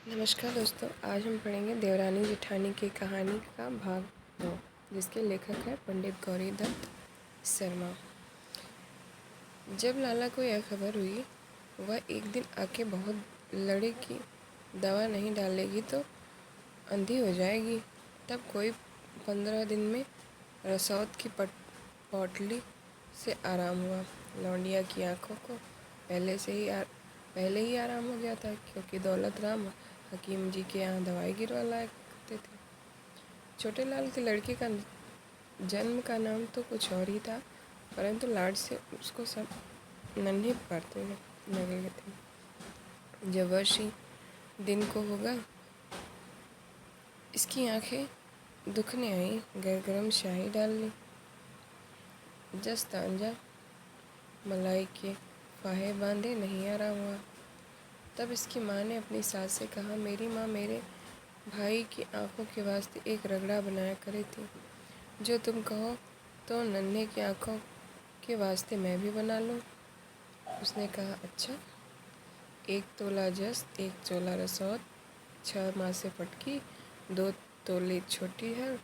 नमस्कार दोस्तों, आज हम पढ़ेंगे देवरानी जेठानी की कहानी का भाग 2, जिसके लेखक हैं पंडित गौरी दत्त शर्मा। जब लाला को यह खबर हुई, वह एक दिन आके बहुत लड़े कि दवा नहीं डालेगी तो अंधी हो जाएगी। तब कोई 15 दिन में रसौत की पोटली से आराम हुआ। लौंडिया की आंखों को पहले ही आराम हो गया था, क्योंकि दौलत राम हकीम जी के यहाँ दवाई गिरवा लाया करते थे। छोटे लाल के लड़के का जन्म का नाम तो कुछ और ही था, परंतु लाड से उसको सब नन्हे पुकारते लगे थे। जब वर्षी दिन को होगा, इसकी आंखें दुखने आई, गरम शाही डाल ली, जस तांजा मलाई के फाहे बांधे, नहीं आराम हुआ। तब इसकी माँ ने अपनी सास से कहा, मेरी माँ मेरे भाई की आंखों के वास्ते एक रगड़ा बनाया करी थी, जो तुम कहो तो नन्हे की आंखों के वास्ते मैं भी बना लूँ। उसने कहा, अच्छा। 1 तोला जस, 1 चोला रसौत, 6 मासे फटकी, 2 तोले छोटी हल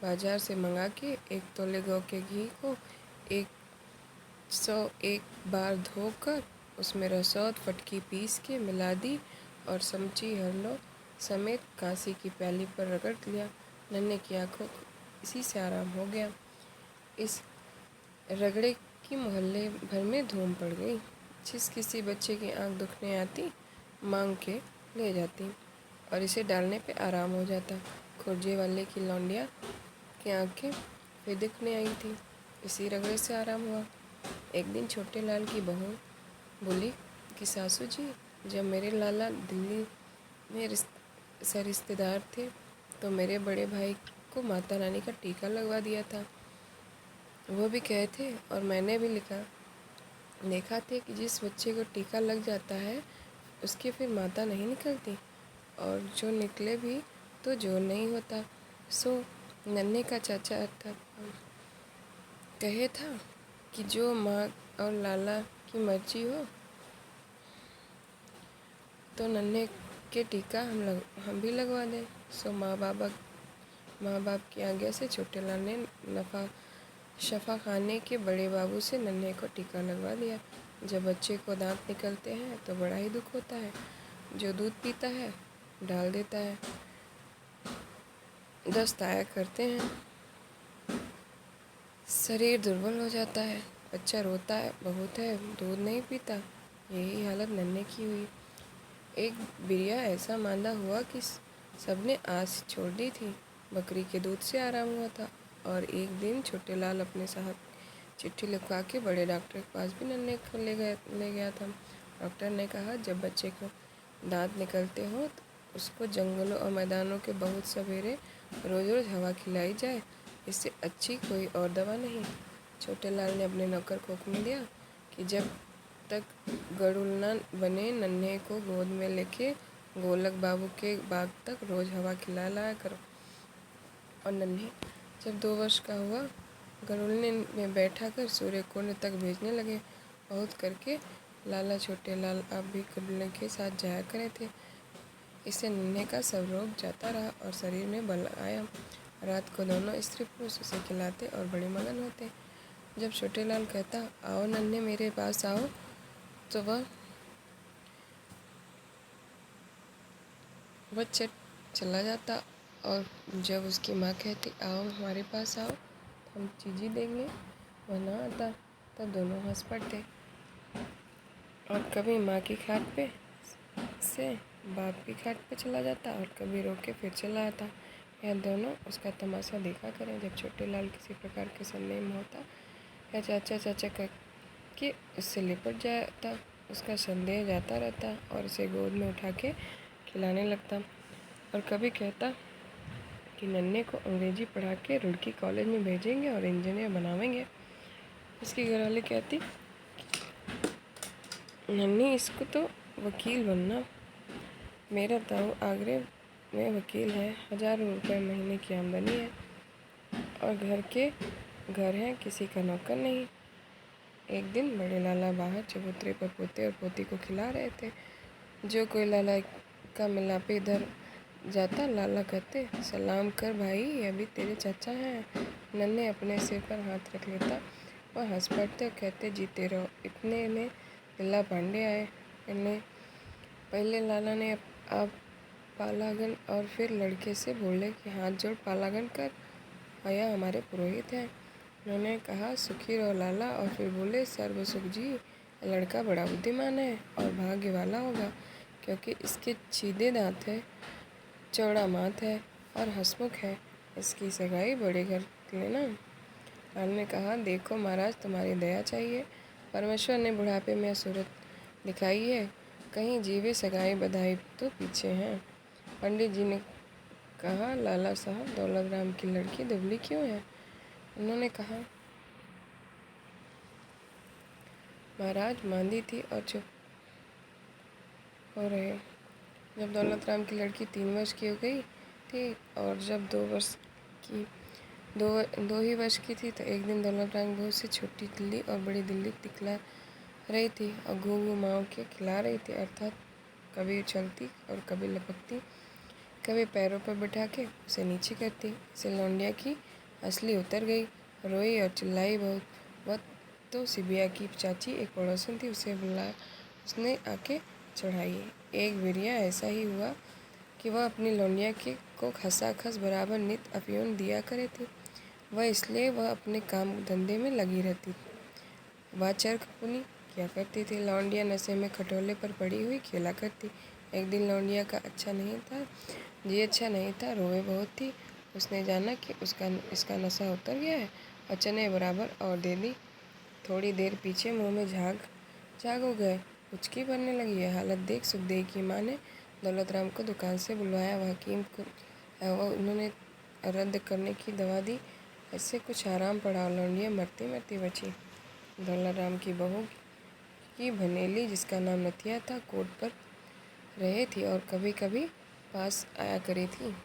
बाजार से मंगा के 1 तोले गौ के घी को 101 बार धोकर उसमें रसौत फटकी पीस के मिला दी और समची हरलों समेत कांसी की प्याली पर रगड़ लिया। नन्हे की आंखों को इसी से आराम हो गया। इस रगड़े की मोहल्ले भर में धूम पड़ गई। जिस किसी बच्चे की आंख दुखने आती, मांग के ले जाती और इसे डालने पे आराम हो जाता। खुर्जे वाले की लौंडिया की आंखें फिर दिखने आई थी, इसी रगड़े से आराम हुआ। एक दिन छोटे लाल की बहू बोली कि सासू जी, जब मेरे लाला दिल्ली में रिश्तेदार थे तो मेरे बड़े भाई को माता रानी का टीका लगवा दिया था। वो भी कहे थे और मैंने भी देखा थे कि जिस बच्चे को टीका लग जाता है उसकी फिर माता नहीं निकलती, और जो निकले भी तो जोर नहीं होता। सो नन्हे का चाचा था, कहे था कि जो माँ और लाला की मर्जी हो तो नन्हे के टीका हम भी लगवा दें। सो माँ बाप की आज्ञा से छोटे लाल ने शफा खाने के बड़े बाबू से नन्हे को टीका लगवा दिया। जब बच्चे को दांत निकलते हैं तो बड़ा ही दुख होता है। जो दूध पीता है डाल देता है, दस्त आया करते हैं, शरीर दुर्बल हो जाता है, बच्चा रोता है बहुत है, दूध नहीं पीता। यही हालत नन्हे की हुई। एक बिरिया ऐसा मांदा हुआ कि सबने आस छोड़ दी थी। बकरी के दूध से आराम हुआ था। और एक दिन छोटे लाल अपने साहब चिट्ठी लिखवा के बड़े डॉक्टर के पास भी नन्हे को ले गया था। डॉक्टर ने कहा, जब बच्चे को दांत निकलते हो तो उसको जंगलों और मैदानों के बहुत सवेरे रोज़ रोज़ हवा खिलाई जाए, इससे अच्छी कोई और दवा नहीं। छोटे लाल ने अपने नौकर को हुक्म दिया कि जब तक गड़ुल न बने, नन्हे को गोद में लेके गोलक बाबू के बाग तक रोज़ हवा खिला लाया करो। और नन्हे जब 2 वर्ष का हुआ, गरुड़ने में बैठा कर सूर्य कुंड तक भेजने लगे। बहुत करके लाला छोटे लाल आप भी गरुड़ने के साथ जाया करे थे। इससे नन्हे का सब रोग जाता रहा और शरीर में बल आया। रात को दोनों स्त्री पुरुष उसे खिलाते और बड़े मगन होते। जब छोटे लाल कहता, आओ नन्हे मेरे पास आओ, तो वह चला जाता। और जब उसकी माँ कहती, आओ हमारे पास आओ, तो हम चीज़ी देंगे, वह ना आता। तब दोनों हंस पड़ते और कभी माँ की खाट पे से बाप की खाट पे चला जाता और कभी रो के फिर चला आता। यह दोनों उसका तमाशा देखा करें। जब छोटे लाल किसी प्रकार के संदेह में होता, या चाचा चाचा करके उससे लिपट जाता, उसका संदेह जाता रहता और उसे गोद में उठा के खिलाने लगता। और कभी कहता कि नन्हे को अंग्रेजी पढ़ा के रुड़की कॉलेज में भेजेंगे और इंजीनियर बनावेंगे। इसकी घरवाली कहती, नन्ही इसको तो वकील बनना। मेरा ताऊ आगरे में वकील है, 1000 रुपये महीने की आमदनी है और घर हैं, किसी का नौकर नहीं। एक दिन बड़े लाला बाहर चबूतरे पर पोते और पोती को खिला रहे थे। जो कोई लाला का मिलापे इधर जाता। लाला कहते, सलाम कर भाई, अभी तेरे चाचा हैं। नन्हे अपने सिर पर हाथ रख लेता। वह हंस पड़ते और कहते, जीते रहो। इतने में बिल्ला पांडे आए। पहले लाला ने आप पालागन और फिर लड़के से बोले कि हाथ जोड़ पालागन कर, आया हमारे पुरोहित हैं। उन्होंने कहा, सुखी रहो लाला, और फिर बोले, सर्वसुख जी, लड़का बड़ा बुद्धिमान है और भाग्य वाला होगा, क्योंकि इसके सीधे दांत है, चौड़ा माथ है और हंसमुख है। इसकी सगाई बड़े घर लेना। लाल ने कहा, देखो महाराज, तुम्हारी दया चाहिए। परमेश्वर ने बुढ़ापे में सूरत दिखाई है, कहीं जीवे सगाई बधाई तो पीछे हैं। पंडित जी ने कहा, लाला साहब, दौलत राम की लड़की दुबली क्यों है? उन्होंने कहा, महाराज मांदी थी और चुप हो रहे। जब दौलत राम की लड़की 3 वर्ष की हो गई थी और जब 2 वर्ष की दो ही वर्ष की थी, तो एक दिन दौलत राम बहुत सी छोटी दिल्ली और बड़ी दिल्ली दिखला रही थी और घूंघू माओ के खिला रही थी, अर्थात कभी उछलती और कभी लपकती, कभी पैरों पर बिठा के उसे नीचे करती। इसे लौंडिया की असली उतर गई, रोई और चिल्लाई बहुत। वह तो सिबिया की चाची एक पड़ोसन थी, उसे बुला उसने आके चढ़ाई। एक बिरिया ऐसा ही हुआ कि वह अपनी लौंडिया के को खसाखस बराबर नित अफीम दिया करे थी। वह इसलिए वह अपने काम धंधे में लगी रहती थी। वह चरखपुनी किया करती थी। लौंडिया नशे में खटोले पर पड़ी हुई खेला करती। एक दिन लौंडिया का अच्छा नहीं था, रोए बहुत थी। उसने जाना कि इसका नशा उतर गया है और चने बराबर और दे दी। थोड़ी देर पीछे मुंह में झाग हो गए, उचकी भरने लगी। यह हालत देख सुखदेव की माँ ने दौलत राम को दुकान से बुलवाया। वह हकीम को उन्होंने रद्द करने की दवा दी। ऐसे कुछ आराम पड़ा और लौंडिया मरती मरती बची। दौलत राम की बहू की भनेली, जिसका नाम नथिया था, कोर्ट पर रहे थी और कभी कभी पास आया करी थी।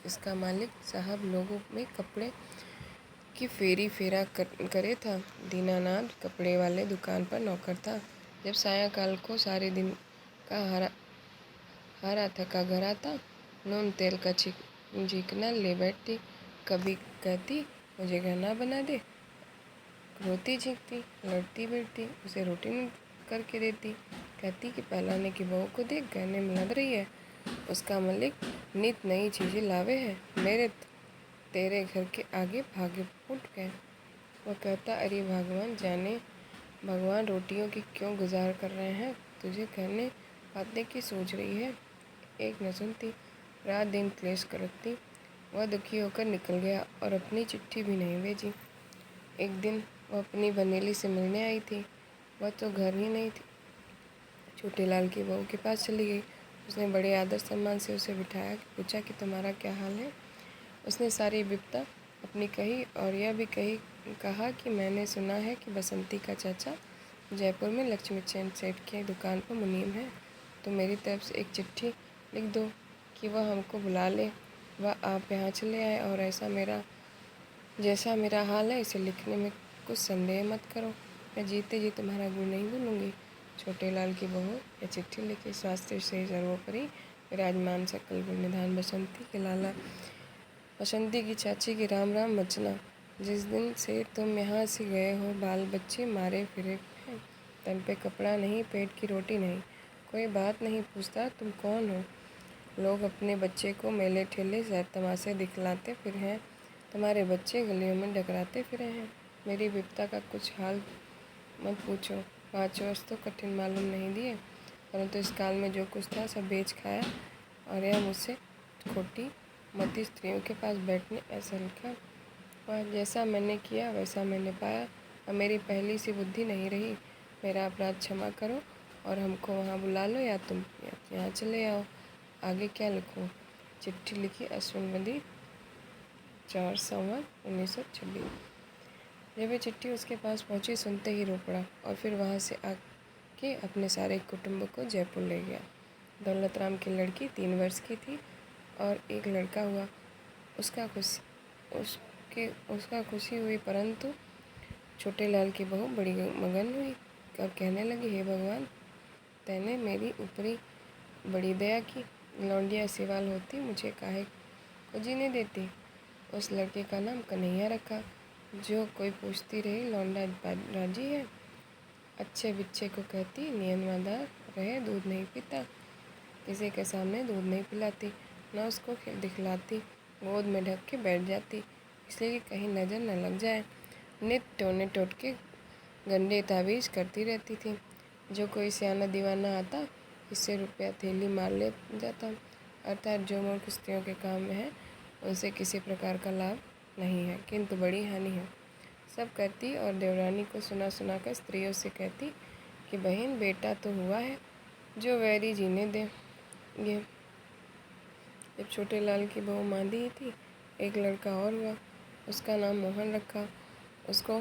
इसका मालिक साहब लोगों में कपड़े की फेरा करे था। दीनानाथ कपड़े वाले दुकान पर नौकर था। जब सायंकाल को सारे दिन का हारा थका घर आता, नून तेल का झिकना ले बैठती। कभी कहती, मुझे गहना बना दे, रोती झिकती, लड़ती बैठती, उसे रोटी नहीं करके देती। कहती कि पहलाने की बहू को देख, गहने में लद रही है। उसका मालिक नित नई चीज़ें लावे है, मेरे तेरे घर के आगे भागे फूट गए। वह कहता, अरे भगवान जाने, भगवान रोटियों की क्यों गुजार कर रहे हैं, तुझे कहने बातें की सोच रही है। एक न सुनती, रात दिन क्लेश करती। वह दुखी होकर निकल गया और अपनी चिट्ठी भी नहीं भेजी। एक दिन वह अपनी बनेली से मिलने आई थी। वह तो घर ही नहीं थी, छोटे लाल की बहू के पास चली गई। उसने बड़े आदर सम्मान से उसे बिठाया, पूछा कि तुम्हारा क्या हाल है। उसने सारी विपदा अपनी कही और यह भी कहा कि मैंने सुना है कि बसंती का चाचा जयपुर में लक्ष्मीचंद सेठ की दुकान पर मुनीम है, तो मेरी तरफ से एक चिट्ठी लिख दो कि वह हमको बुला ले, वह आप यहाँ चले आए और जैसा मेरा हाल है इसे लिखने में कुछ संदेह मत करो। मैं जीते जी तुम्हारा गुण नहीं भूलूंगी। छोटे लाल की बहू यह चिट्ठी लिखी, स्वास्थ्य से सर्वोपरि विराजमान सकल गुण निधान बसंती के लाला, बसंती की चाची की राम राम बचना। जिस दिन से तुम यहाँ से गए हो, बाल बच्चे मारे फिरे हैं, तन पे कपड़ा नहीं, पेट की रोटी नहीं, कोई बात नहीं पूछता तुम कौन हो। लोग अपने बच्चे को मेले ठेले से तमाशे दिखलाते फिर हैं, तुम्हारे बच्चे गलियों में डकराते फिरे हैं। मेरी विपदा का कुछ हाल मत पूछो। 5 वर्ष तो कठिन मालूम नहीं दिए, परंतु इस काल में जो कुछ था सब बेच खाया, और यह मुझसे खोटी मती स्त्रियों के पास बैठने ऐसा लिखा। वह जैसा मैंने किया वैसा मैंने पाया, अब मेरी पहली सी बुद्धि नहीं रही। मेरा अपराध क्षमा करो और हमको वहाँ बुला लो, या तुम यहाँ चले आओ। आगे क्या लिखूँ? चिट्ठी लिखी अश्विनवदी 4 संवत 1926। जब ये चिट्ठी उसके पास पहुंची, सुनते ही रो पड़ा और फिर वहां से आके अपने सारे कुटुंब को जयपुर ले गया। दौलत राम की लड़की 3 वर्ष की थी और एक लड़का हुआ। उसका खुशी हुई, परंतु छोटे लाल की बहू बड़ी मगन हुई और कहने लगी, हे भगवान, तैने मेरी ऊपरी बड़ी दया की। लौंडिया सिवाल होती, मुझे काहे को जीने देती। उस लड़के का नाम कन्हैया रखा। जो कोई पूछती रही, लौंडा राजी है? अच्छे बिच्चे को कहती, नियमदार रहे, दूध नहीं पीता, किसी के सामने दूध नहीं पिलाती, न उसको दिखलाती, गोद में ढक के बैठ जाती, इसलिए कि कहीं नज़र न लग जाए। नित टोने टोटके गंदे तावीज़ करती रहती थी। जो कोई सियाना दीवाना आता, इससे रुपया थैली मार ले जाता। अर्थात जो मूर्ख स्त्रियों के काम में है, उनसे किसी प्रकार का लाभ नहीं है, किंतु बड़ी हानि है। सब करती और देवरानी को सुना सुना कर स्त्रियों से कहती कि बहन, बेटा तो हुआ है, जो वैरी जीने देंगे। जब छोटे लाल की बहू मांदी ही थी, एक लड़का और हुआ। उसका नाम मोहन रखा। उसको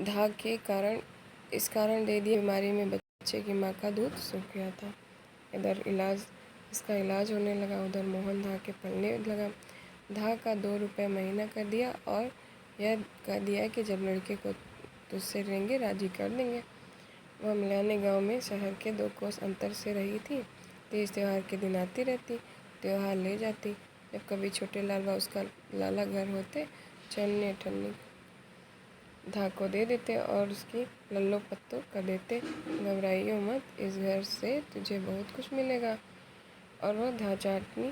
धाक के कारण इस कारण दे दिया, बीमारी में बच्चे की माँ का दूध सूख गया था। इसका इलाज होने लगा, उधर मोहन धाक के पलने लगा। धाक का 2 रुपये महीना कर दिया और यह कह दिया कि जब लड़के को तुझसे रहेंगे राजी कर देंगे। वह मिलाने गांव में शहर के 2 कोस अंतर से रही थी। तीज त्यौहार के दिन आती रहती, त्यौहार ले जाती। जब कभी छोटे लाल व उसका लाला घर होते, चन्ने ठन्नी धाक को दे देते और उसकी लल्लो पत्तो कर देते, घबराइयो मत, इस घर से तुझे बहुत कुछ मिलेगा। और वह धा चाटनी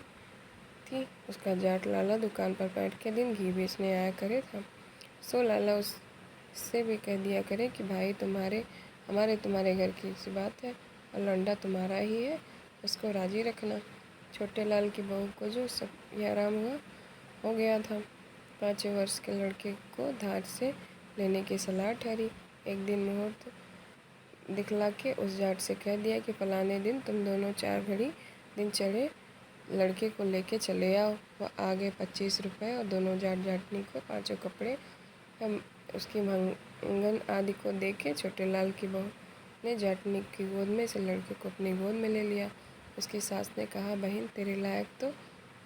थी। उसका जाट लाला दुकान पर बैठ के दिन घी बेचने आया करे था। सो लाला उससे भी कह दिया करे कि भाई, तुम्हारे घर की सी बात है और लौंडा तुम्हारा ही है, उसको राजी रखना। छोटे लाल की बहू को जो सब यह आराम हो गया था। 5वें वर्ष के लड़के को धार से लेने की सलाह ठहरी। एक दिन मुहूर्त दिखला के उस जाट से कह दिया कि फलाने दिन तुम दोनों 4 घड़ी दिन चढ़े लड़के को लेके चले आओ। वह आगे 25 रुपये और दोनों जाटनी को 5 कपड़े उसकी मंगन आदि को देके छोटे लाल की बहू ने जाटनी की गोद में से लड़के को अपनी गोद में ले लिया। उसकी सास ने कहा, बहन, तेरे लायक तो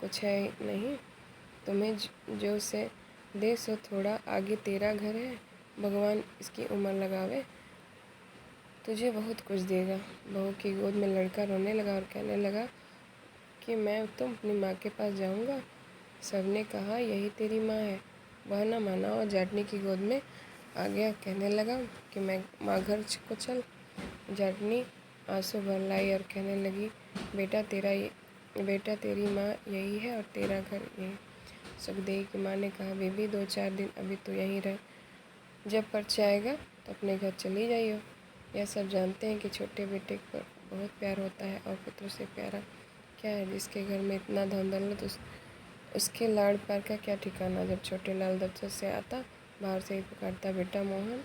कुछ है नहीं, तुम्हें जो से दे सो थोड़ा आगे तेरा घर है, भगवान इसकी उम्र लगावे, तुझे बहुत कुछ देगा। बहू की गोद में लड़का रोने लगा और कहने लगा कि मैं तो अपनी माँ के पास जाऊँगा। सबने कहा, यही तेरी माँ है। वह न माना और जाटनी की गोद में आ गया, कहने लगा कि मैं माँ घर को चल। जाटनी आंसू भर लाई और कहने लगी, बेटा तेरी माँ यही है और तेरा घर यही। सुखदेव की माँ ने कहा, बेबी 2-4 दिन अभी तो यहीं रह, जब पर्चा आएगा तो अपने घर चली जाइयो। यह सब जानते हैं कि छोटे बेटे पर बहुत प्यार होता है और पुत्र से प्यारा क्या है। जिसके घर में इतना धन दौलत, उसके लाड़ प्यार का क्या ठिकाना। जब छोटे लाल दफ्तर से आता, बाहर से ही पुकारता, बेटा मोहन।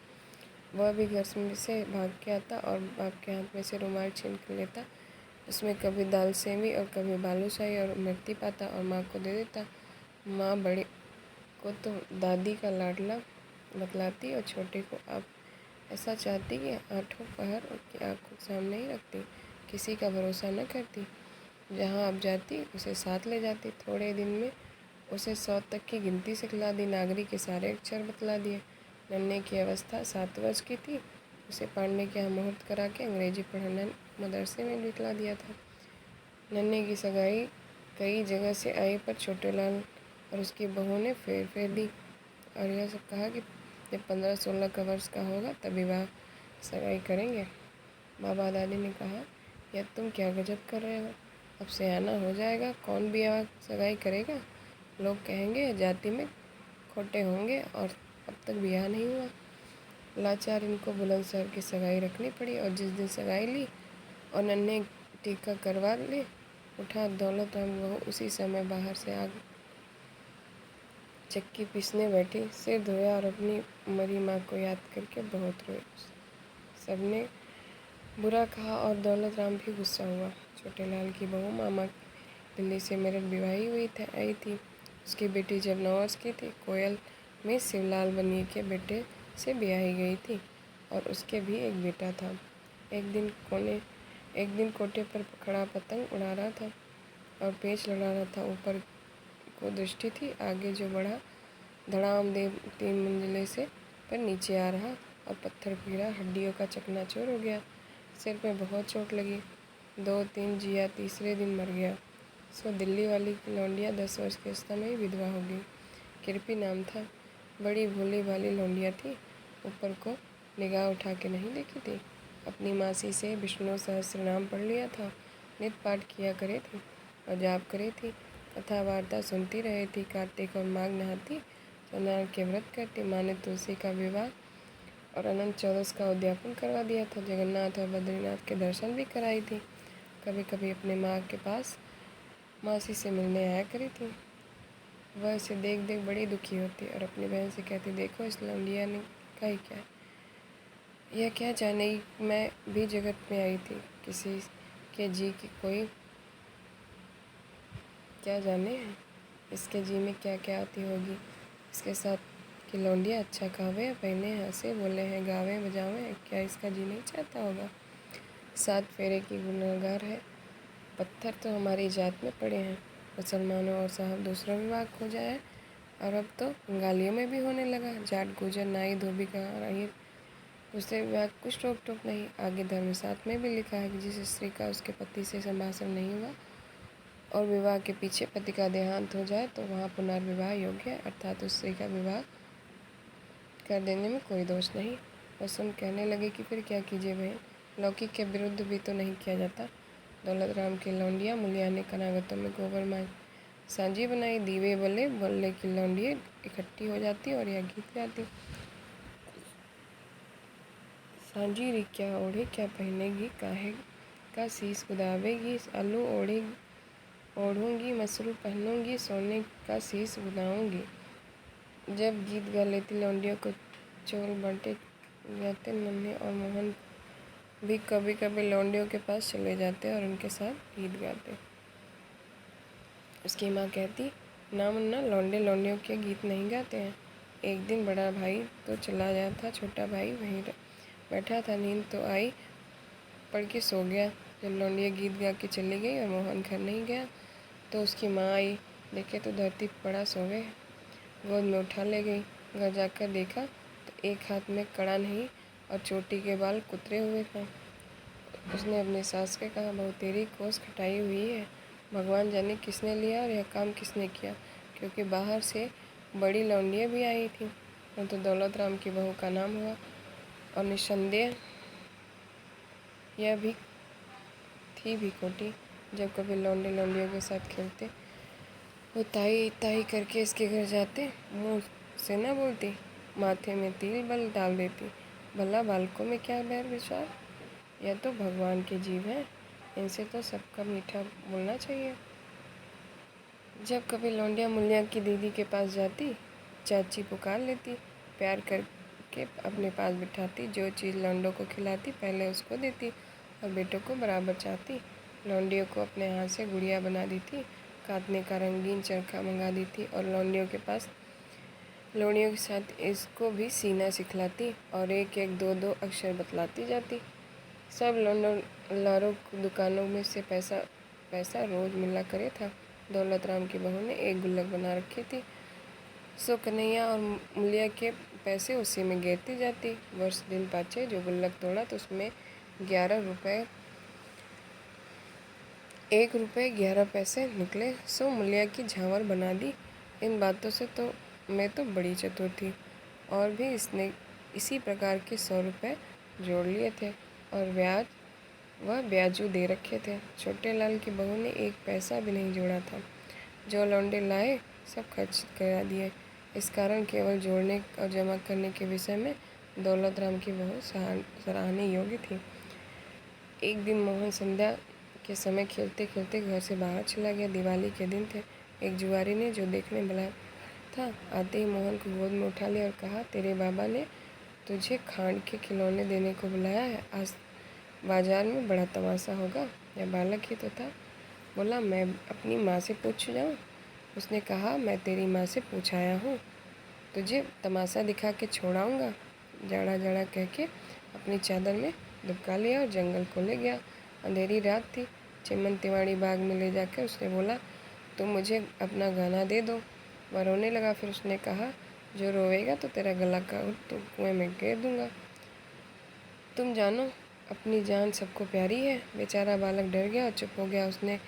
वह भी घर से भाग के आता और बाप के हाथ में से रुमाल छीन कर लेता। उसमें कभी दाल सेवी और कभी बालूशाही और मिर्ची पाता और माँ को दे देता। माँ बड़े को तो दादी का लाडला बतलाती और छोटे को आप ऐसा चाहती कि आठों पहर उनकी आंखों के सामने ही रखती, किसी का भरोसा न करती। जहाँ आप जाती उसे साथ ले जाती। थोड़े दिन में उसे 100 तक की गिनती सिखला दी, नागरी के सारे अक्षर बतला दिए। नन्हे की अवस्था 7 वर्ष की थी। उसे पढ़ने के यहाँ मुहूर्त करा के अंग्रेजी पढ़ाना मदरसे में दिखला दिया था। नन्हे की सगाई कई जगह से आई, पर छोटे लाल और उसकी बहू ने फेर दी और यह सब कहा कि जब 15-16 का वर्ष का होगा तब विवाह सगाई करेंगे। बाबा दादी ने कहा, यह तुम क्या गजब कर रहे हो, अब सयाना हो जाएगा, कौन ब्याह सगाई करेगा। लोग कहेंगे जाति में खोटे होंगे और अब तक ब्याह नहीं हुआ। लाचार इनको बुलंदशहर की सगाई रखनी पड़ी और जिस दिन सगाई ली और नन्हे टीका करवा ले उठा, दौलत राम बहू उसी समय बाहर से आ चक्की पीसने बैठी, सिर धोया और अपनी मरी माँ को याद करके बहुत रोई। सबने बुरा कहा और दौलत राम भी गुस्सा हुआ। छोटे लाल की बहू मामा दिल्ली से मेरठ विवाही आई थी। उसकी बेटी जब 9 वर्ष की थी, कोयल में शिवलाल बनिए के बेटे से ब्याही गई थी और उसके भी एक बेटा था। एक दिन कोटे पर खड़ा पतंग उड़ा रहा था और पेच लड़ा रहा था। ऊपर को दृष्टि थी, आगे जो बढ़ा, धड़ाम दे 3 मंजिले से पर नीचे आ रहा और पत्थर गिरा, हड्डियों का चकनाचूर हो गया। सिर में बहुत चोट लगी। दो तीन जिया, तीसरे दिन मर गया। सो दिल्ली वाली लौंडिया 10 वर्ष के अवस्था में ही विधवा हो गई। कृपी नाम था। बड़ी भोली भाली लौंडिया थी। ऊपर को निगाह उठा के नहीं देखी थी। अपनी मासी से विष्णु सहस्रनाम पढ़ लिया था। नित पाठ किया करे थी और जाप करे थी। कथा वार्ता सुनती रहे थी। कार्तिक और माघ नहाती, सत्यनारायण के व्रत करती। माँ ने तुलसी का विवाह और अनंत चौदस का उद्यापन करवा दिया था। जगन्नाथ और बद्रीनाथ के दर्शन भी कराई थी। कभी कभी अपने माँ के पास मासी से मिलने आया करी थी। वह इसे देख देख बड़ी दुखी होती और अपनी बहन से कहती, देखो इस लौंडिया ने का ही क्या, यह क्या जाने मैं भी जगत में आई थी। किसी के जी की कोई क्या जाने इसके जी में क्या क्या आती होगी। इसके साथ की लौंडिया अच्छा खावे पहने, हंसे बोले हैं, गावे बजावे, क्या इसका जी नहीं चाहता होगा। 7 फेरे की गुनहगार है। पत्थर तो हमारी जात में पड़े हैं। मुसलमानों और साहब दूसरा विवाह खोजा है और अब तो बंगालियों में भी होने लगा। जाट गुजर नाई धोबी का रही दूसरे विवाह कुछ रोक टोक नहीं। आगे धर्मशास्त्र में भी लिखा है कि जिस स्त्री का उसके पति से संभाषण नहीं हुआ और विवाह के पीछे पति का देहांत हो जाए तो वहाँ पुनर्विवाह योग्य है, अर्थात उस स्त्री का विवाह कर देने में कोई दोष नहीं। वसुम कहने लगे कि फिर क्या कीजिए बहन, लौकिक के विरुद्ध भी तो नहीं किया जाता। दौलत राम की लौंडिया मुलिया ने कनागतों में गोबर माँ सांझी बनाई। दीवे बले बल्ले की लौंडिया इकट्ठी हो जाती और यह गीत गाती, सांझी री क्या ओढ़े क्या पहनेगी, काहे का शीश गुदावेगी, आलू ओढ़ूंगी, मसरू पहनूंगी, सोने का शीश गुदाऊंगी। जब गीत गा लेती लौंडियों को चोल बांटे जाते। नन्हे और मोहन भी कभी कभी लौंडियों के पास चले जाते और उनके साथ गीत गाते। उसकी माँ कहती, ना मुन्ना, लौंडे लौंडियों के गीत नहीं गाते हैं। एक दिन बड़ा भाई तो चला गया था, छोटा भाई वहीं बैठा था। नींद तो आई, पढ़ के सो गया। जब लौंडिया गीत गा के चली गई और मोहन घर नहीं गया तो उसकी माँ आई, देखे तो धरती पर पड़ा सोवे। गोद में उठा ले गई। घर जाकर देखा तो एक हाथ में कड़ा नहीं और चोटी के बाल कुतरे हुए थे। उसने अपनी सास से कहा, बहू तेरी कोस खटाई हुई है। भगवान जाने किसने लिया और यह काम किसने किया, क्योंकि बाहर से बड़ी लौंडिया भी आई थी। तो दौलत राम की बहू का नाम हुआ और निस्संदेह यह भी थी भी खोटी। जब कभी लौंडे लौंडियों के साथ खेलते, वो ताई ताई करके इसके घर जाते, मुँह से न बोलती, माथे में तिल बल डाल देती। भला बालकों में क्या बैर विचार, यह तो भगवान के जीव हैं, इनसे तो सबका मीठा बोलना चाहिए। जब कभी लौंडिया मुलिया की दीदी के पास जाती, चाची पुकार लेती, प्यार करके अपने पास बिठाती। जो चीज़ लौंडों को खिलाती पहले उसको देती और बेटों को बराबर चाहती। लौंडियों को अपने हाथ से गुड़िया बना दी थी, काटने का रंगीन चरखा मंगा दी थी और लौंडियों के पास लौंडियों के साथ इसको भी सीना सिखलाती और एक एक दो दो अक्षर बतलाती जाती। सब लौंडों लारों दुकानों में से पैसा रोज मिला करे था। दौलत राम की बहू ने एक गुल्लक बना रखी थी, सो कन्हैया और मुलिया के पैसे उसी में गिरती जाती। वर्ष दिन पाछे जो गुल्लक तोड़ा तो उसमें 11 रुपये 1 रुपये 11 पैसे निकले, सो मुलिया की झांवर बना दी। इन बातों से तो मैं तो बड़ी चतुर थी। और भी इसने इसी प्रकार के 100 रुपये जोड़ लिए थे और वह ब्याजू दे रखे थे। छोटे लाल की बहू ने 1 पैसा भी नहीं जोड़ा था। जो लौंडे लाए सब खर्च करा दिए। इस कारण केवल जोड़ने और जमा करने के विषय में दौलत राम की बहू सराहनीय योग्य थी। एक दिन मोहन संध्या के समय खेलते खेलते घर से बाहर चला गया। दिवाली के दिन थे। एक जुआरी ने जो देखने बुलाया था, आते ही मोहन को गोद में उठा लिया और कहा, तेरे बाबा ने तुझे खांड के खिलौने देने को बुलाया है। आज बाजार में बड़ा तमाशा होगा। यह बालक ही तो था। बोला, मैं अपनी माँ से पूछ जाऊँ। उसने कहा, मैं तेरी माँ से पूछ आया हूँ, तुझे तमाशा दिखा के छोड़ाऊँगा। जाड़ा जाड़ा कह के अपनी चादर में दुबका लिया और जंगल को ले गया। अंधेरी रात थी। चिमन तिवाड़ी बाग में ले जाकर उसने बोला, तुम मुझे अपना गहना दे दो। वह रोने लगा। फिर उसने कहा, जो रोएगा तो तेरा गला काट तो कुएं में गिर दूँगा। तुम जानो अपनी जान सबको प्यारी है। बेचारा बालक डर गया और चुप हो गया। उसने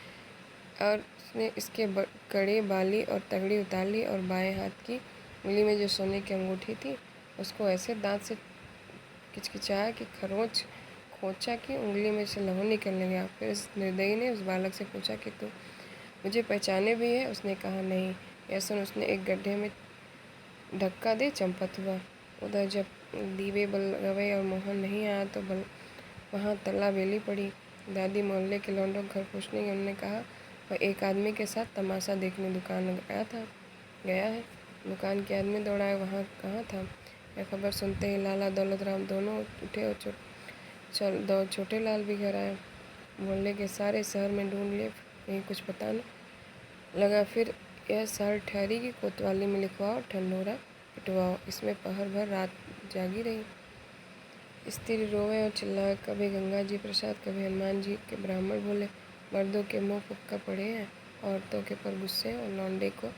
इसके कड़े बाली और तगड़ी उतार ली और बाएं हाथ की उंगली में जो सोने की अंगूठी थी उसको ऐसे दांत से किचकिचाया कि खरोंच खोचा की उंगली में से लहू निकलने गया। फिर इस निर्दयी ने उस बालक से पूछा कि तू मुझे पहचाने भी है? उसने कहा नहीं। यह सुन उसने एक गड्ढे में धक्का दे चंपत हुआ। उधर जब दीवे बल गए और मोहन नहीं आया तो वहाँ तल्ला बेली पड़ी। दादी मोहल्ले के लौंडों घर पूछने गए। उन्होंने कहा वह एक आदमी के साथ तमाशा देखने दुकान गया है। दुकान के आदमी दौड़ाए, वहाँ कहाँ था। यह खबर सुनते ही लाला दौलत राम दोनों उठे और छोटे लाल भी घर आए। मोहल्ले के सारे शहर में ढूंढ लिए, कहीं कुछ पता नहीं लगा। फिर यह शहर ठहरी कि कोतवाली में लिखवाओ, ठंडोरा पिटवाओ। इसमें पहर भर रात जागी रही। स्त्री रोवे और चिल्लाए, कभी गंगा जी प्रसाद, कभी हनुमान जी के ब्राह्मण बोले। मर्दों के मुंह फुक्का पड़े हैं, औरतों के पर गुस्से, और लौंडे को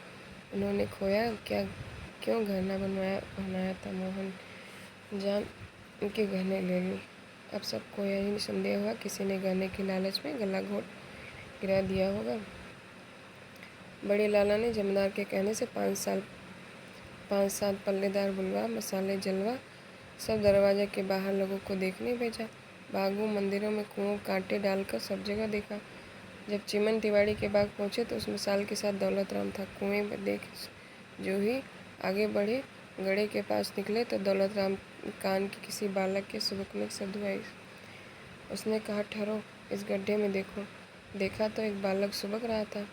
उन्होंने खोया क्यों गहना बनाया था। मोहन जान उनके गहने ले ली। अब सबको यही संदेह हुआ किसी ने गहने के लालच में गला घोट गिरा दिया होगा। बड़े लाला ने जमींदार के कहने से 5-7 पल्लेदार बुलवा, मसाले जलवा सब दरवाजे के बाहर लोगों को देखने भेजा। बागों, मंदिरों में कुओं कांटे डालकर सब जगह देखा। जब चिमन तिवाड़ी के बाग पहुंचे तो उस मिसाल के साथ दौलत राम था। कुएं में देख जो ही आगे बढ़े, गड़े के पास निकले तो दौलत राम कान की किसी बालक के सुबकने की शब्द आई। उसने कहा, ठहरो, इस गड्ढे में देखो। देखा तो एक बालक सुबक रहा था।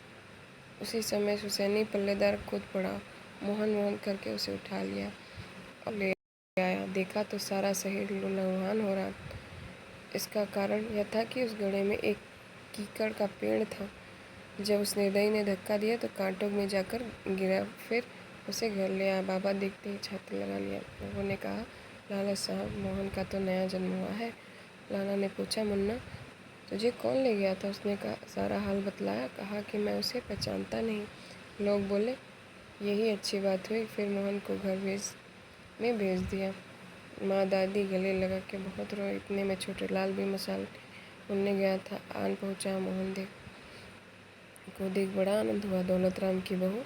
उसी समय हुसैनी पल्लेदार कूद पड़ा, मोहन करके उसे उठा लिया और ले आया। देखा तो सारा शहर लहूलुहान हो रहा। इसका कारण यह था कि उस गड्ढे में एक कीकड़ का पेड़ था। जब उस निर्दयी ने धक्का दिया तो कांटों में जाकर गिरा। फिर उसे घर ले आया। बाबा देखते ही छाती लगा लिया। लोगों ने कहा, लाला साहब, मोहन का तो नया जन्म हुआ है। लाला ने पूछा, मुन्ना तुझे कौन ले गया था? उसने सारा हाल बतलाया। कहा कि मैं उसे पहचानता नहीं। लोग बोले, यही अच्छी बात हुई। फिर मोहन को घर में भेज दिया। माँ दादी गले लगा के बहुत रोए। इतने में छोटे लाल भी मसाल उड़ने गया था। आन पहुँचा। मोहन को देख बड़ा आनंद हुआ। दौलत राम की बहू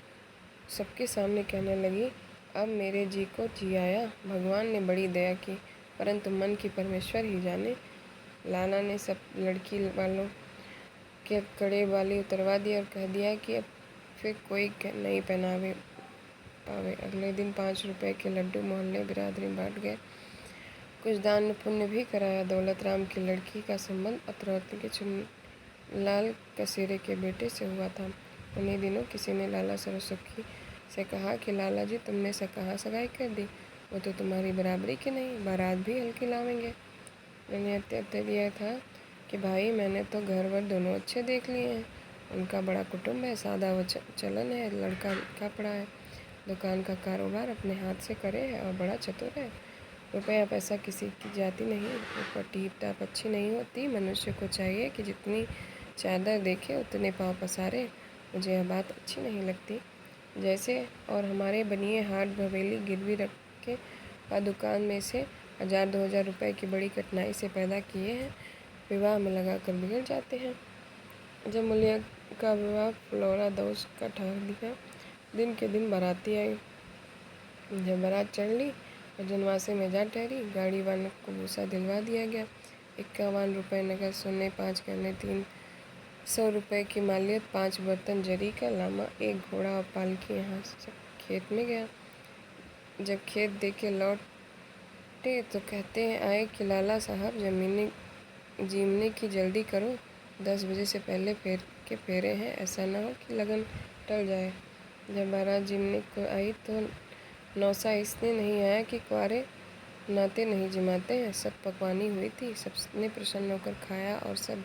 सबके सामने कहने लगी, अब मेरे जी को जी आया। भगवान ने बड़ी दया की, परंतु मन की परमेश्वर ही जाने। लाला ने सब लड़की वालों के कड़े बाली उतरवा दिए और कह दिया कि अब फिर कोई नहीं पहनावे पावे। अगले दिन 5 रुपए के लड्डू मोहल्ले बिरादरी बांट गए। कुछ दान पुण्य भी कराया। दौलत राम की लड़की का संबंध अत्रौती के चुनलाल कसेरे के बेटे से हुआ था। उन्हीं दिनों किसी ने लाला सरस्वती से कहा कि लाला जी, तुमने कहाँ सगाई कर दी? वो तो तुम्हारी बराबरी की नहीं, बारात भी हल्की लावेंगे। मैंने उत्तर दिया था कि भाई, मैंने तो घर वर दोनों अच्छे देख लिए हैं। उनका बड़ा कुटुंब है, सादा चलन है, लड़का लिखा पढ़ा है, दुकान का कारोबार अपने हाथ से करे है और बड़ा चतुर है। रुपया पैसा किसी की जाती नहीं, ऊपर टीप टाप अच्छी नहीं होती। मनुष्य को चाहिए कि जितनी चादर देखे उतने पाँव पसारे। मुझे यह बात अच्छी नहीं लगती। जैसे और हमारे बनिए हाट भवेली गिरवी रख के दुकान में से 1000-2000 रुपए की बड़ी कठिनाई से पैदा किए हैं, विवाह में लगा कर बिगड़ जाते हैं। जब मुलिया का विवाह फ्लोरा दोष का ठहर दिया, दिन के दिन बाराती आई। जब बारात चढ़ ली और जनवासे में जा ठहरी, गाड़ी वाले को भूसा दिलवा दिया गया। 51 रुपये नगद सोने, 5 गहने, 300 रुपये की मालियत, 5 बर्तन जरी का लामा, 1 घोड़ा और पालकी। यहाँ से खेत में गया। जब खेत देखे लौटे तो कहते हैं आए कि लाला साहब, जीमने की जल्दी करो, 10 बजे से पहले फेरे हैं, ऐसा ना हो कि लगन टल जाए। जब बारात जीमने को आई तो नौसा इसने नहीं आया कि कुंवारे नाते नहीं जिमाते हैं। सब पकवानी हुई थी, सबने प्रसन्न होकर खाया और सब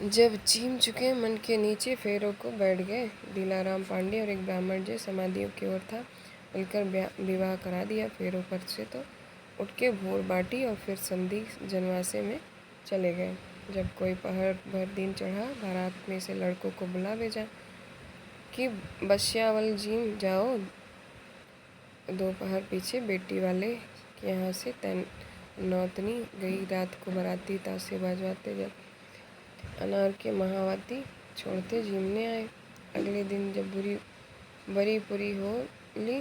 जब जीम चुके मन के नीचे फेरों को बैठ गए। दिलाराम पांडे और एक ब्राह्मण जो समाधियों की ओर था मिलकर विवाह करा दिया। फेरों पर से तो उठ के भोर बाटी और फिर संधि जनवासे में चले गए। जब कोई पहर भर दिन चढ़ा, बारात में से लड़कों को बुला भेजा कि बश्यावल जीम जाओ, दोपहर पीछे बेटी वाले के यहाँ से नौतनी गई रात को बाराती ताशे बजवाते जब अनार के महावाती छोड़ते झीमने आए। अगले दिन जब बरी पूरी होली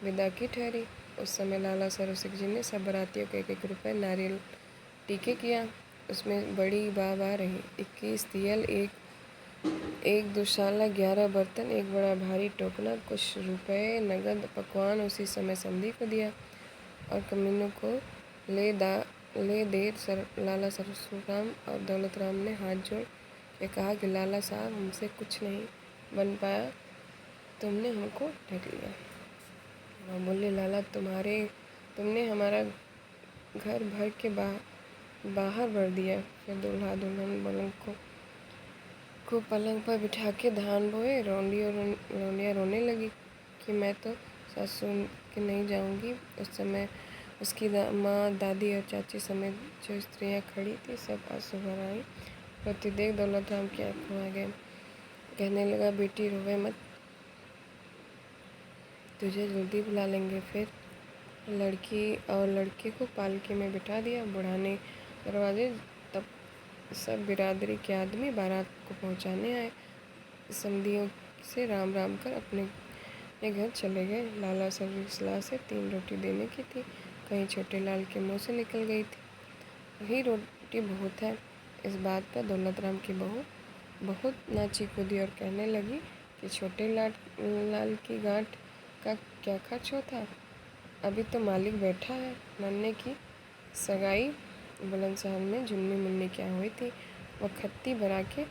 विदा की ठहरी, उस समय लाला सरसिक जी ने सब बारातियों को 1-1 रुपये नारियल टीके किया। उसमें बड़ी बाबा रही। 21 तियल, एक दुशाला, 11 बर्तन, एक बड़ा भारी टोकना, कुछ रुपए नगद पकवान उसी समय समधी को दिया और कमीनों को ले दे लाला सरसुराम और दौलत राम ने हाथ जोड़ के कहा कि लाला साहब, हमसे कुछ नहीं बन पाया, तुमने हमको ठग लिया। वह बोले, लाला, तुमने हमारा घर भर के बाहर भर दिया। फिर दूल्हा दुल्हन को पलंग पर बिठा के धान बोए। रौंडियाँ रोने लगी कि मैं तो ससुर के नहीं जाऊंगी। उस समय उसकी माँ, दादी और चाची समेत जो स्त्रियाँ खड़ी थी सब आंसू भर आई। रोती देख दौलत राम की आंखों आ गए। कहने लगा, बेटी रोवे मत, तुझे जल्दी बुला लेंगे। फिर लड़की और लड़के को पालकी में बिठा दिया। बुढ़ाने दरवाजे तब सब बिरादरी के आदमी बारात को पहुंचाने आए। समधियों से राम राम कर अपने घर चले गए। लाला सलाह से 3 रोटी देने की थी, कहीं छोटे लाल के मुंह से निकल गई थी। वही रोटी बहुत है। इस बात पर दौलत राम की बहू बहुत नाची कूदी और कहने लगी कि छोटे लाल की गांठ का क्या खर्च होता, अभी तो मालिक बैठा है। नन्हे की सगाई बुलंदशहर में जुन्नी मुन्नी क्या हुई थी, वह खत्ती भरा के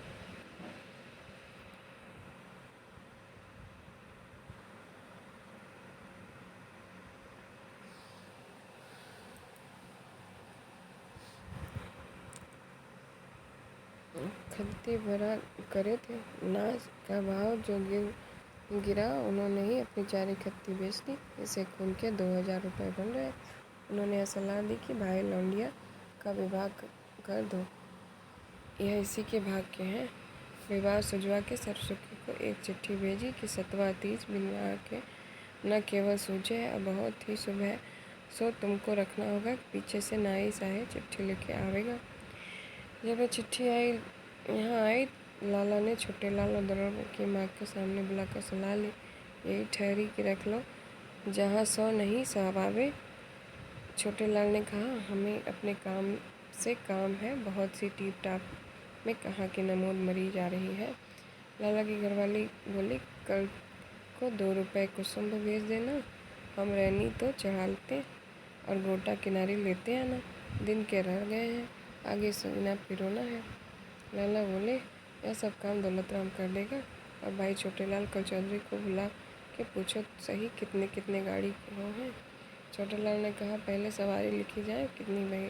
भरा करे थे। नाच का भाव जो गिरा, उन्होंने ही अपनी 4 खत्ती बेच दी। इसे खून के 2000 रुपये बन रहे। उन्होंने यह सलाह दी कि भाई लौंडिया का विवाह कर दो, यह इसी के भाग के हैं। विवाह सुझवा के सरसुखी को एक चिट्ठी भेजी कि 7वां तीज विवाह के न केवल सूझे है और बहुत ही शुभ है, सो तुमको रखना होगा। पीछे से नाई साहेब चिट्ठी लेके आवेगा। जब वह चिट्ठी यहाँ आई, लाला ने छोटे लाल और दरोगा की माँ के सामने बुलाकर सलाह ली। यही ठहरी कि रख लो, जहाँ 100 नहीं 100 आवे। छोटे लाल ने कहा, हमें अपने काम से काम है, बहुत सी टीप टाप में कहाँ की नमोद मरी जा रही है। लाला की घरवाली बोली, कल को 2 रुपये कुसुम्भ भेज देना, हम रहनी तो चढ़ाते और गोटा किनारी लेते आना। दिन के रह गए हैं, आगे सोना पिरोना है। लाला बोले, यह सब काम दौलत राम कर देगा। और भाई छोटे लाल, कल चौधरी को बुला के पूछो सही कितने कितने गाड़ी हो हैं। छोटे लाल ने कहा, पहले सवारी लिखी जाए, कितनी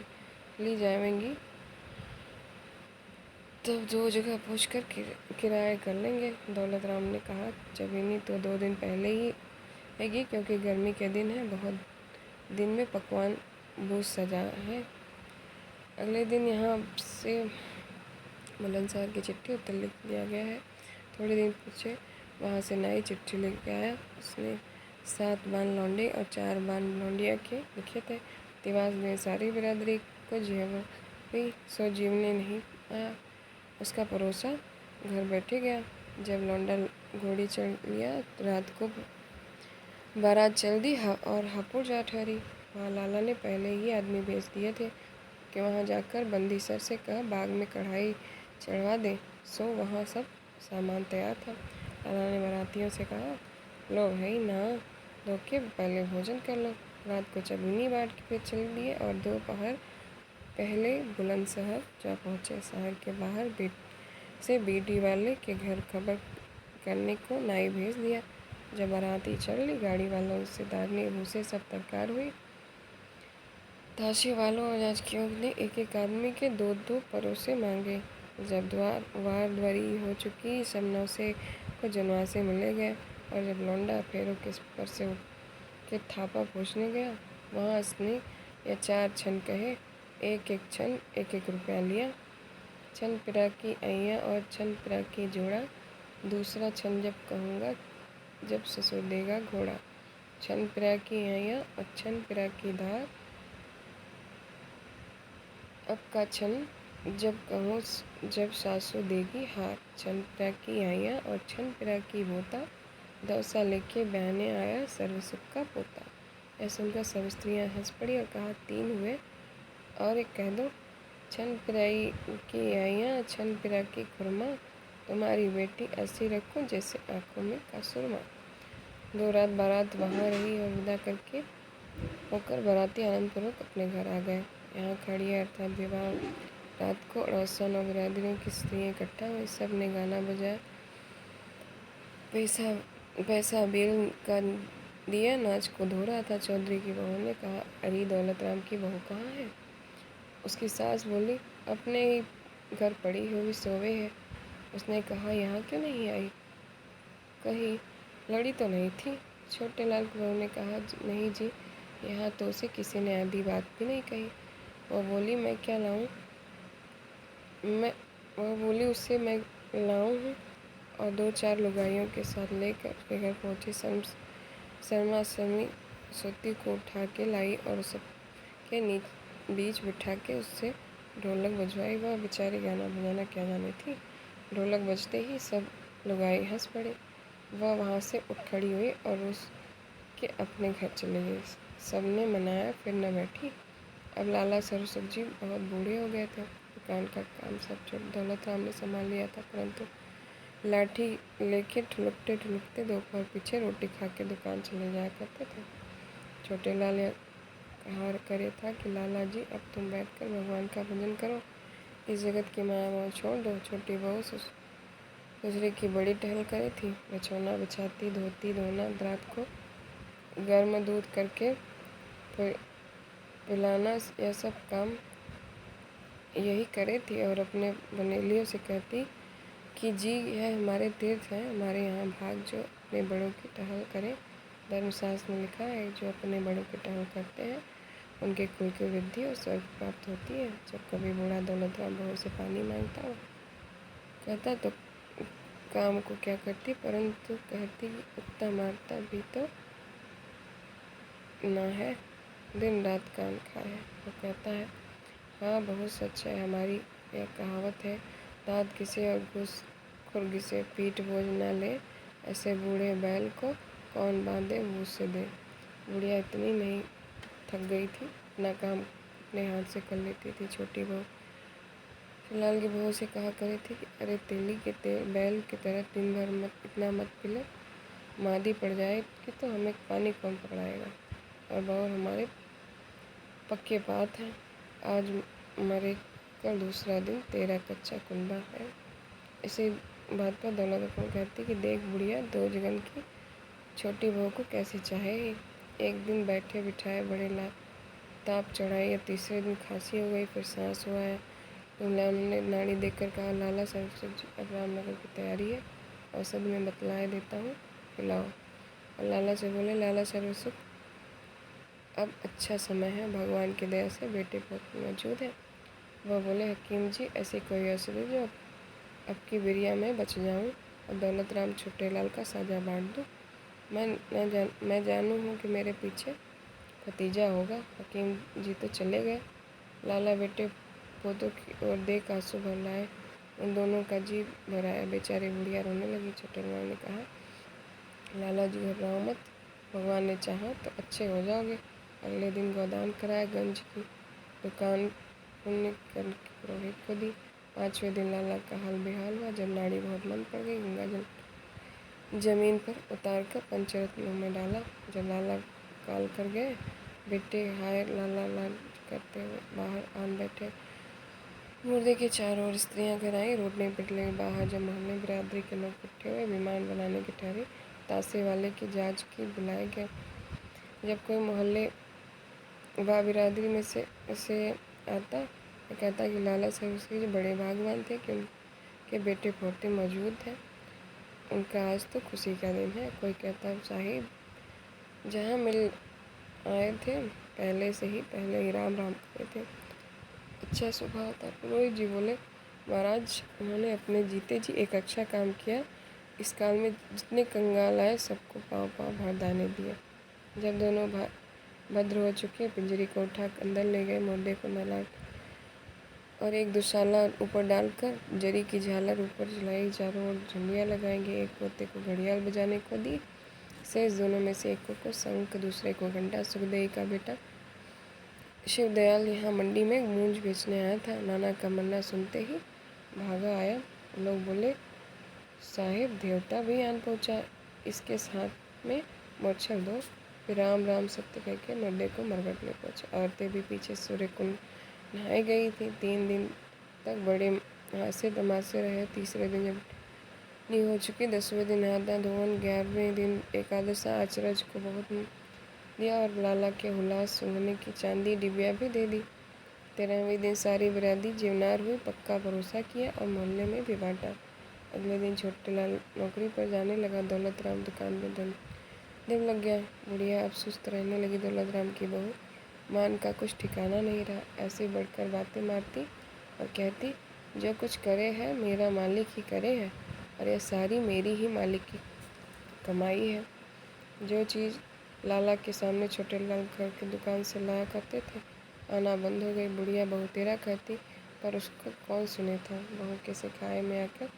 ली जाएंगी, तब 2 जगह पूछकर किराया कर लेंगे। दौलत राम ने कहा, चबीनी तो 2 दिन पहले ही आएगी, क्योंकि गर्मी के दिन है, बहुत दिन में पकवान बूझ सजा है। अगले दिन यहाँ से बुलंदशहर की चिट्ठी उत्तर लिख दिया गया है। थोड़े दिन पीछे वहाँ से नाई चिट्ठी लेके आया। उसने 7 बान लौंडे और 4 बान लौंडिया के लिखे थे। तिवास ने सारी बिरादरी को जेवरी सो जीवने नहीं आया। उसका पड़ोसा घर बैठे गया। जब लौंडा घोड़ी चढ़ लिया, रात को बारात चल दी और हापुड़ जा ठहरी। वहाँ लाला ने पहले ही आदमी भेज दिए थे कि वहाँ जाकर बंदी सर से कहा बाग में कढ़ाई चढ़वा दे। सो वहाँ सब सामान तैयार था। लाला ने बारातियों से कहा, लो भाई, नहा धो के पहले भोजन कर लो। रात को चबूनी बांट के चल दिए और दोपहर पहले बुलंदशहर जा पहुँचे। शहर के बाहर से बीडी वाले के घर खबर करने को नाई भेज दिया। जब बाराती चल ली, गाड़ी वालों से दारनी भूसे सब तरकार हुई। ताशे वालों और याचकियों ने 1-1 आदमी के 2-2 परोसे मांगे। जब द्वारी हो चुकी, सब नौसे को जनवासे मिले गए। और जब लौंडा फेरों के पर से उठ के थापा पूछने गया, वहाँ उसने या 4 छन कहे, 1-1 छन 1-1 रुपया लिया। छन पिरा की अइयाँ और छन पिरा की जोड़ा, दूसरा छन जब कहूँगा जब ससुर देगा घोड़ा। छन पिरा की अइयाँ और छन पिरा की धार, अब का छन जब कहूँ जब सासू देगी हार, छन पिरा की आइयाँ और छन पिरा की बोता, दौसा लेके बहने आया सर्व सुख का पोता। यह सुनकर सब स्त्रियाँ हंस पड़ी और कहा, 3 हुए और एक कह दो। छन पिराई की आइयाँ छन पिरा की खुरमा, तुम्हारी बेटी ऐसी रखूँ जैसे आँखों में का सुरमा। 2 रात बारात वहाँ रही और विदा करके होकर बाराती आनंदपूर्वक अपने घर आ गए। यहाँ खड़ी अर्थात विवाह रात को अड़ोसन और बिरादरियों की स्त्रियाँ इकट्ठा हुई। सब ने गाना बजाया, पैसा पैसा बेल का दिया, नाच को धो रहा था। चौधरी की बहू ने कहा, अरे दौलत राम की बहू कहाँ है? उसकी सास बोली, अपने ही घर पड़ी हुई सोवे है। उसने कहा, यहाँ क्यों नहीं आई? कहीं लड़ी तो नहीं थी? छोटे लाल की बहू ने कहा, नहीं जी, यहाँ तो उसे किसी ने आधी बात भी नहीं कही। वह बोली, मैं क्या लाऊं? मैं वह बोली, उससे मैं लाऊं हूँ। और 2-4 लुगाइयों के साथ लेकर के घर पहुँची। शर्मा शर्मी सोती को उठा के लाई और सबके बीच बिठा के उससे ढोलक बजवाई। वह बेचारी गाना बजाना क्या जाने थी। ढोलक बजते ही सब लुगाई हंस पड़े। वह वहाँ से उठ खड़ी हुई और उसके अपने घर चली गई। सबने मनाया, फिर न बैठी। अब लाला सरस्वती जी बहुत बूढ़े हो गए थे। दुकान का काम सब दौलत राम ने संभाल लिया था, परंतु लाठी लेके ठुलकते ठुलकते दोपहर पीछे रोटी खा के दुकान चले जाया करते थे। छोटे लाल कहा करे था कि लाला जी, अब तुम बैठकर भगवान का भजन करो, इस जगत की माया मोह छोड़ दो। छोटी बहू ससुरे की बड़ी टहल करे थी। बिछौना बिछाती, धोती धोना, रात को गर्म दूध करके पिलाना, यह सब काम यही करे थी और अपने बनेलियों से कहती कि जी, यह हमारे तीर्थ हैं, हमारे यहाँ भाग जो अपने बड़ों की टहल करें। धर्मशास्त्र में लिखा है, जो अपने बड़ों की टहल करते हैं उनके कुल की वृद्धि और स्वर्ग प्राप्त होती है। जब कभी बूढ़ा दौलत राम बहू से पानी मांगता हो, कहता तो काम को क्या करती, परंतु कहती उतना मारता भी तो ना है, दिन रात कान खाए। वो कहता है, हाँ बहुत सच है, हमारी यह कहावत है, दाँत घिसे और खुर घिसे पीठ बोझ न ले, ऐसे बूढ़े बैल को कौन बांधे मुँह से दे। बुढ़िया इतनी नहीं थक गई थी, अपना काम अपने हाथ से कर लेती थी। छोटी बहू लाल की बहू से कहा करे थी कि अरे तेली के बैल की तरह दिन भर इतना मत पिले, मादी पड़ जाए कि तो हमें पानी कौन पकड़ाएगा। और बहू, हमारे पक्के बात हैं, आज मरे कल दूसरा दिन तेरा कच्चा कुंबा है। इसी बात पर दौलत खान कहती कि देख बुढ़िया, 2 जगन की छोटी बहू को कैसी चाहे। एक दिन बैठे बिठाए बड़े ताप चढ़ाई, या तीसरे दिन खांसी हो गई, फिर सांस हुआ है। गुलाम ने नाड़ी देखकर कहा, लाला सरस्वती जी, अब रामनगर की तैयारी है, औसत में बतलाए देता हूँ, खिलाओ। और लाला से बोले, लाला सरस्वती, अब अच्छा समय है, भगवान की दया से बेटे पोते मौजूद है। वह बोले, हकीम जी, ऐसी कोई औषधि जो अब की बिरिया में बच जाऊं और दौलत राम छोटे लाल का साजा बांट दूं। मैं जानू हूँ कि मेरे पीछे भतीजा होगा। हकीम जी तो चले गए। लाला बेटे पोतों की ओर देख आंसू भर लाए। उन दोनों का जी भराया। बेचारी बुढ़िया रोने लगी। छोटे लाल ने कहा, लाला जी घबराओ मत, भगवान ने चाहा तो अच्छे हो जाओगे। अगले दिन गोदान कराया, गंज की दुकान पुण्य कर पुरोहित को दी। 5वें दिन लाला का हाल बेहाल हुआ। जब नाड़ी बहुत मंद पड़ गई, गंगा जल जमीन पर उतार कर पंचरत्न मुँह में डाला। जब लाला काल कर गए, बेटे हाय लाला लाल करते हुए बाहर आन बैठे। मुर्दे के चारों ओर स्त्रियां घर आई, रोटने पिटले बाहर। जब मोहल्ले बिरादरी के लोग इकट्ठे हुए, विमान बनाने की ठहरी, ताशे वाले की जांच की बुलाए गए। जब कोई मोहल्ले व बिरादरी में से आता तो कहता कि लाला सरस्वती जी बड़े भागवान थे कि उनके बेटे पोते मौजूद हैं, उनका आज तो खुशी का दिन है। कोई कहता, साहिब जहाँ मिल आए थे पहले ही राम राम करे थे, अच्छा स्वभाव था। पुरोहित जी बोले, महाराज, उन्होंने अपने जीते जी एक अच्छा काम किया। इस काल में जितने कंगाल आए सबको पाँव पाँव भर दाने दिए। जब दोनों भद्र हो चुके, पिंजरी को उठा अंदर ले गए, मुर्दे को नहला और एक दुशाला ऊपर डालकर जरी की झालर ऊपर जलाई, चारों ओर झंडियाँ लगाएंगे। एक पोते को घड़ियाल बजाने को दी, शेष दोनों में से एक को शंख, दूसरे को घंटा। सुखदेई का बेटा शिवदयाल यहाँ मंडी में मूंज बेचने आया था। नाना का मन्ना सुनते ही भागा आया। लोग बोले, साहिब देवता भी आन पहुँचा, इसके साथ में मोरछल दो। फिर राम राम सत्य कह के नड्डे को मरघट ले पहुँचे। औरतें भी पीछे सूर्य कुंड नहाए गई थी। 3 दिन तक बड़े हासे तमाशे रहे। तीसरे दिन जब नहीं हो चुकी, 10वें दिन हाथा धोवन, 11वें दिन एकादशा अचरज को बहुत दिया और लाला के हुलास सूंघने की चांदी डिबिया भी दे दी। 13वें दिन सारी बिरादरी जीवनार हुई, पक्का भरोसा किया और मोहल्ले में भी बांटा। अगले दिन छोटे लाल नौकरी पर जाने लगा। दौलत राम दुकान में दिन लग गया। बुढ़िया अब सुस्त रहने लगी। दौलत राम की बहू मान का कुछ ठिकाना नहीं रहा। ऐसे बढ़कर बातें मारती और कहती, जो कुछ करे है मेरा मालिक ही करे है और यह सारी मेरी ही मालिक की कमाई है। जो चीज़ लाला के सामने छोटे लाल घर की दुकान से लाया करते थे, आना बंद हो गई। बुढ़िया बहू तेरा कहती, पर उसको कौन सुने था। बहू के सिखाए में आकर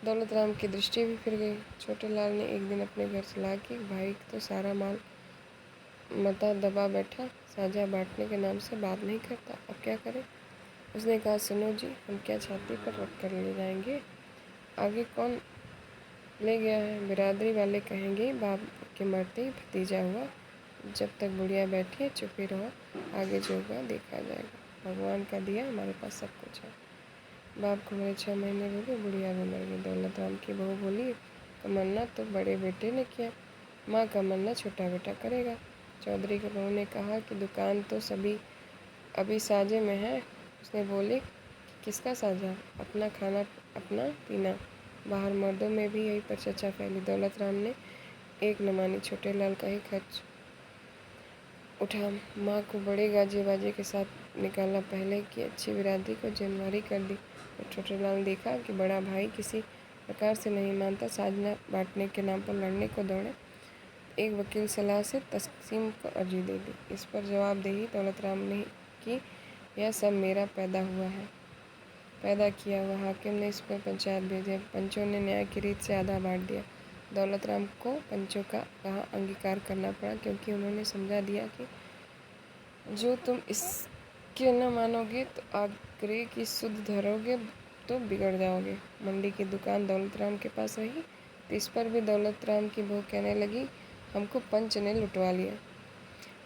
दौलत राम की दृष्टि भी फिर गई। छोटे लाल ने एक दिन अपने घर से ला कि भाई तो सारा माल मता दबा बैठा, साझा बांटने के नाम से बात नहीं करता, अब क्या करें। उसने कहा, सुनो जी, हम क्या छाती पर रख कर ले जाएंगे, आगे कौन ले गया है। बिरादरी वाले कहेंगे बाप के मरते ही भतीजा हुआ। जब तक बुढ़िया बैठी है चुप ही रहो, आगे जो होगा देखा जाएगा। भगवान का दिया हमारे पास सब कुछ है। बाप को मेरे 6 महीने हो गए, बुढ़िया भी मर गई। दौलत राम की बहू बोली, तमन्ना तो बड़े बेटे ने किया, माँ का मन्ना छोटा बेटा करेगा। चौधरी की बहू ने कहा कि दुकान तो सभी अभी साझे में है। उसने बोली, किसका साझा? अपना खाना अपना पीना। बाहर मर्दों में भी यही पर चर्चा फैली। दौलत राम ने एक न मानी, छोटे लाल का ही खर्च उठा। माँ को बड़े गाजे बाजे के साथ निकाला। पहले की अच्छी बिरादरी को जनवारी कर दी। और छोटे लाल ने देखा कि बड़ा भाई किसी प्रकार से नहीं मानता, साझना बांटने के नाम पर लड़ने को दौड़े। एक वकील सलाह से तकसीम को अर्जी दे दी। इस पर जवाबदेही दौलत राम ने की, यह सब मेरा पैदा किया हुआ। हाकिम ने इस पर पंचायत भेजे। पंचों ने न्याय की रीत से आधा बांट दिया। दौलत राम को पंचों का कहा अंगीकार करना पड़ा, क्योंकि उन्होंने समझा दिया कि जो तुम इसके न मानोगे तो आग्रह की सुध धरोगे तो बिगड़ जाओगे। मंडी की दुकान दौलत राम के पास रही, तो इस पर भी दौलत राम की बहू कहने लगी, हमको पंच ने लुटवा लिया।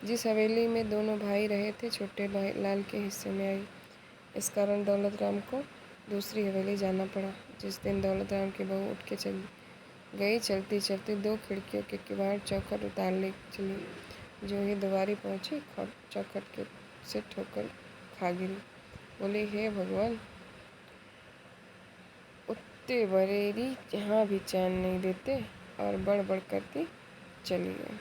जिस हवेली में दोनों भाई रहे थे, छोटे लाल के हिस्से में आई। इस कारण दौलत राम को दूसरी हवेली जाना पड़ा। जिस दिन दौलत राम की बहू उठ के चल गई, चलती चलती 2 खिड़कियों के किवाड़ चौखट उतार ले चली। जो ही दुआरी पहुंची, चौखट के से ठोकर खा गिरी। बोली, हे भगवान, उत्ते बरेरी यहाँ भी चैन नहीं देते, और बड़ बड़ करती चली गई।